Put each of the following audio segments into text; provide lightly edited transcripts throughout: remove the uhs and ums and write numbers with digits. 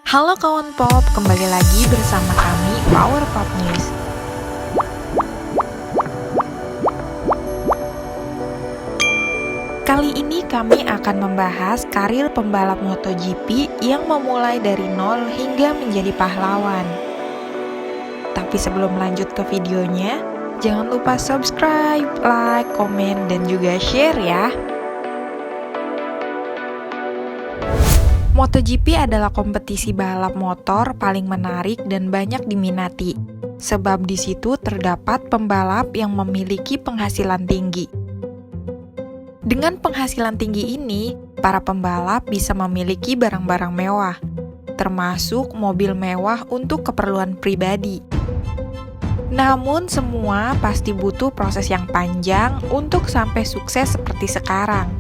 Halo kawan pop, kembali lagi bersama kami Power Pop News. Kali ini kami akan membahas karir pembalap MotoGP yang memulai dari nol hingga menjadi pahlawan. Tapi sebelum lanjut ke videonya, jangan lupa subscribe, like, komen, dan juga share ya. MotoGP adalah kompetisi balap motor paling menarik dan banyak diminati, sebab di situ terdapat pembalap yang memiliki penghasilan tinggi. Dengan penghasilan tinggi ini, para pembalap bisa memiliki barang-barang mewah, termasuk mobil mewah untuk keperluan pribadi. Namun semua pasti butuh proses yang panjang untuk sampai sukses seperti sekarang.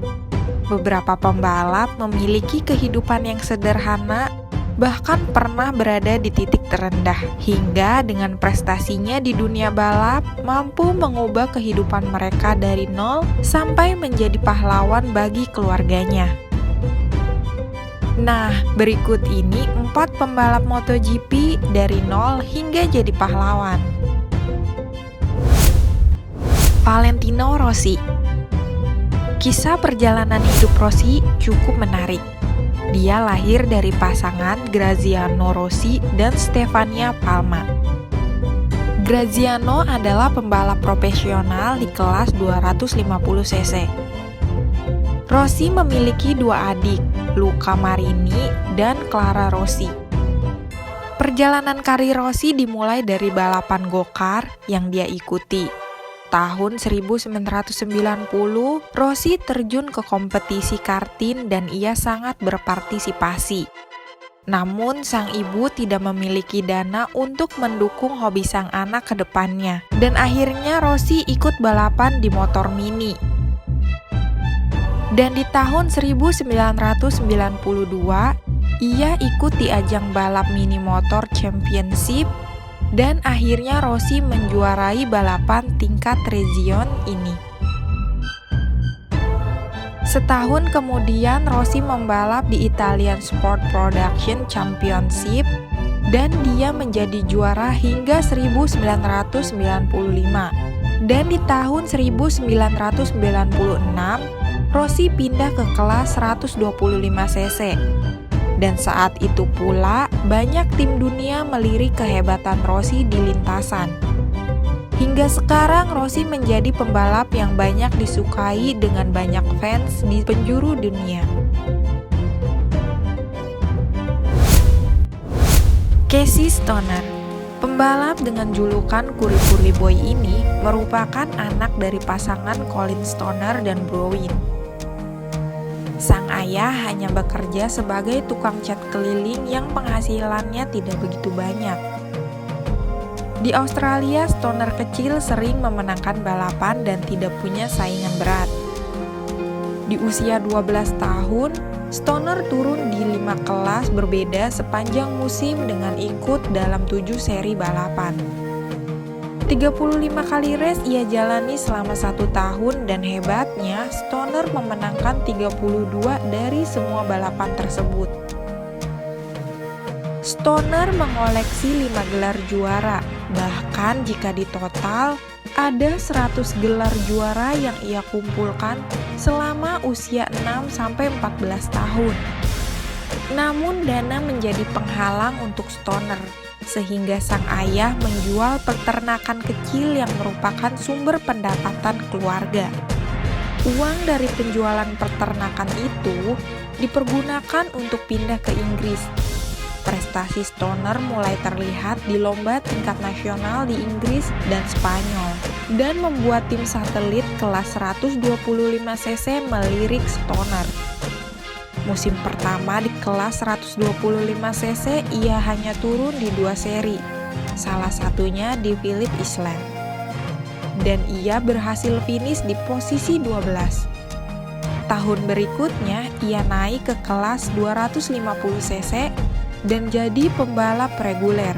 Beberapa pembalap memiliki kehidupan yang sederhana, bahkan pernah berada di titik terendah, hingga dengan prestasinya di dunia balap mampu mengubah kehidupan mereka dari nol sampai menjadi pahlawan bagi keluarganya. Nah, berikut ini 4 pembalap MotoGP dari nol hingga jadi pahlawan. Valentino Rossi. Kisah perjalanan hidup Rossi cukup menarik. Dia lahir dari pasangan Graziano Rossi dan Stefania Palma. Graziano adalah pembalap profesional di kelas 250 cc. Rossi memiliki 2 adik, Luca Marini dan Clara Rossi. Perjalanan karir Rossi dimulai dari balapan go-kart yang dia ikuti. Tahun 1990, Rossi terjun ke kompetisi karting dan ia sangat berpartisipasi. Namun, sang ibu tidak memiliki dana untuk mendukung hobi sang anak ke depannya. Dan akhirnya Rossi ikut balapan di motor mini. Dan di tahun 1992, ia ikut di ajang balap mini motor championship dan akhirnya Rossi menjuarai balapan tingkat region ini. Setahun kemudian Rossi membalap di Italian Sport Production Championship dan dia menjadi juara hingga 1995. Dan di tahun 1996, Rossi pindah ke kelas 125 cc. Dan saat itu pula, banyak tim dunia melirik kehebatan Rossi di lintasan. Hingga sekarang, Rossi menjadi pembalap yang banyak disukai dengan banyak fans di penjuru dunia. Casey Stoner, pembalap dengan julukan Kuri-Kuri Boy ini, merupakan anak dari pasangan Colin Stoner dan Browin. Sang ayah hanya bekerja sebagai tukang cat keliling yang penghasilannya tidak begitu banyak. Di Australia, Stoner kecil sering memenangkan balapan dan tidak punya saingan berat. Di usia 12 tahun, Stoner turun di 5 kelas berbeda sepanjang musim dengan ikut dalam 7 seri balapan. 35 kali race ia jalani selama 1 tahun dan hebatnya Stoner memenangkan 32 dari semua balapan tersebut. Stoner mengoleksi 5 gelar juara, bahkan jika ditotal ada 100 gelar juara yang ia kumpulkan selama usia 6-14 tahun. Namun dana menjadi penghalang untuk Stoner, sehingga sang ayah menjual peternakan kecil yang merupakan sumber pendapatan keluarga. Uang dari penjualan peternakan itu dipergunakan untuk pindah ke Inggris. Prestasi Stoner mulai terlihat di lomba tingkat nasional di Inggris dan Spanyol, dan membuat tim satelit kelas 125 cc melirik Stoner. Musim pertama di kelas 125 cc ia hanya turun di 2 seri, salah satunya di Phillip Island. Dan ia berhasil finish di posisi 12. Tahun berikutnya ia naik ke kelas 250 cc dan jadi pembalap reguler.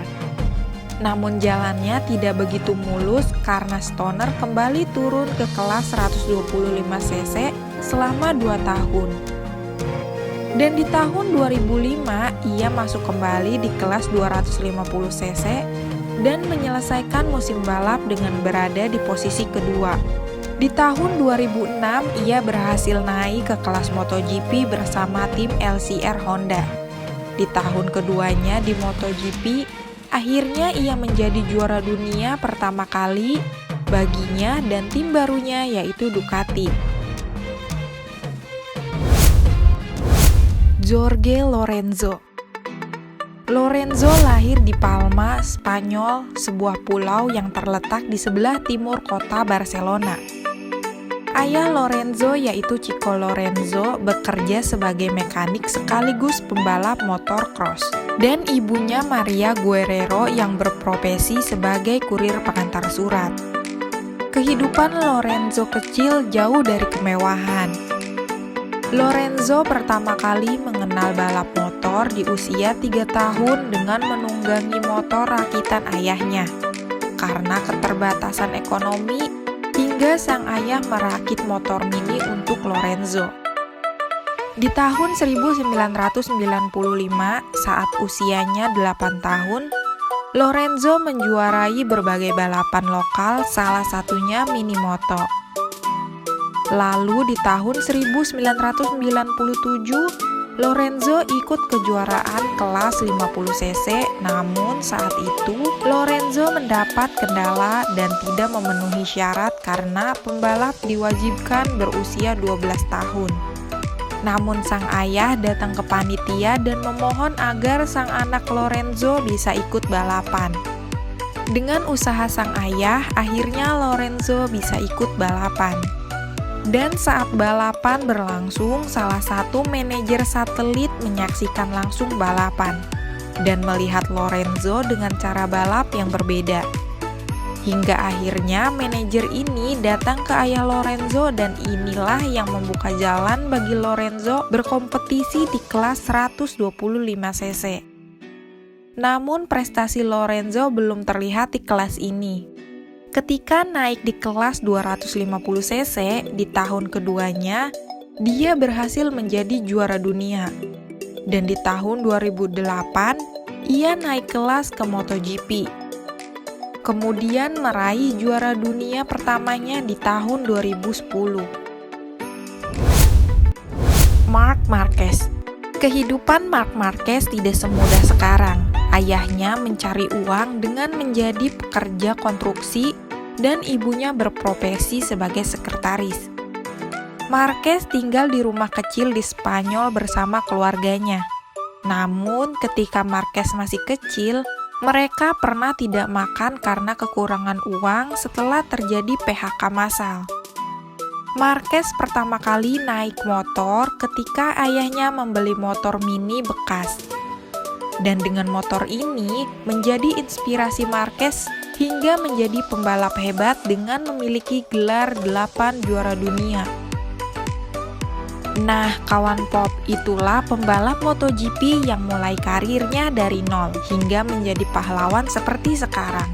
Namun jalannya tidak begitu mulus karena Stoner kembali turun ke kelas 125 cc selama 2 tahun. Dan di tahun 2005, ia masuk kembali di kelas 250 cc dan menyelesaikan musim balap dengan berada di posisi kedua. Di tahun 2006, ia berhasil naik ke kelas MotoGP bersama tim LCR Honda. Di tahun keduanya di MotoGP, akhirnya ia menjadi juara dunia pertama kali baginya dan tim barunya yaitu Ducati. Jorge Lorenzo. Lorenzo lahir di Palma, Spanyol, sebuah pulau yang terletak di sebelah timur kota Barcelona. Ayah Lorenzo yaitu Chico Lorenzo bekerja sebagai mekanik sekaligus pembalap motor cross. Dan ibunya Maria Guerrero yang berprofesi sebagai kurir pengantar surat. Kehidupan Lorenzo kecil jauh dari kemewahan. Lorenzo pertama kali mengenal balap motor di usia 3 tahun dengan menunggangi motor rakitan ayahnya. Karena keterbatasan ekonomi, hingga sang ayah merakit motor mini untuk Lorenzo. Di tahun 1995, saat usianya 8 tahun, Lorenzo menjuarai berbagai balapan lokal, salah satunya mini moto. Lalu di tahun 1997, Lorenzo ikut kejuaraan kelas 50 cc, namun saat itu Lorenzo mendapat kendala dan tidak memenuhi syarat karena pembalap diwajibkan berusia 12 tahun. Namun sang ayah datang ke panitia dan memohon agar sang anak Lorenzo bisa ikut balapan. Dengan usaha sang ayah, akhirnya Lorenzo bisa ikut balapan. Dan saat balapan berlangsung, salah satu manajer satelit menyaksikan langsung balapan dan melihat Lorenzo dengan cara balap yang berbeda. Hingga akhirnya manajer ini datang ke ayah Lorenzo dan inilah yang membuka jalan bagi Lorenzo berkompetisi di kelas 125 cc. Namun prestasi Lorenzo belum terlihat di kelas ini. Ketika naik di kelas 250 cc di tahun keduanya, dia berhasil menjadi juara dunia. Dan di tahun 2008, ia naik kelas ke MotoGP. Kemudian meraih juara dunia pertamanya di tahun 2010. Marc Marquez. Kehidupan Marc Marquez tidak semudah sekarang. Ayahnya mencari uang dengan menjadi pekerja konstruksi dan ibunya berprofesi sebagai sekretaris. Marquez tinggal di rumah kecil di Spanyol bersama keluarganya. Namun ketika Marquez masih kecil, mereka pernah tidak makan karena kekurangan uang setelah terjadi PHK massal. Marquez pertama kali naik motor ketika ayahnya membeli motor mini bekas. Dan dengan motor ini menjadi inspirasi Marquez hingga menjadi pembalap hebat dengan memiliki gelar 8 juara dunia. Nah, kawan pop, itulah pembalap MotoGP yang mulai karirnya dari nol hingga menjadi pahlawan seperti sekarang.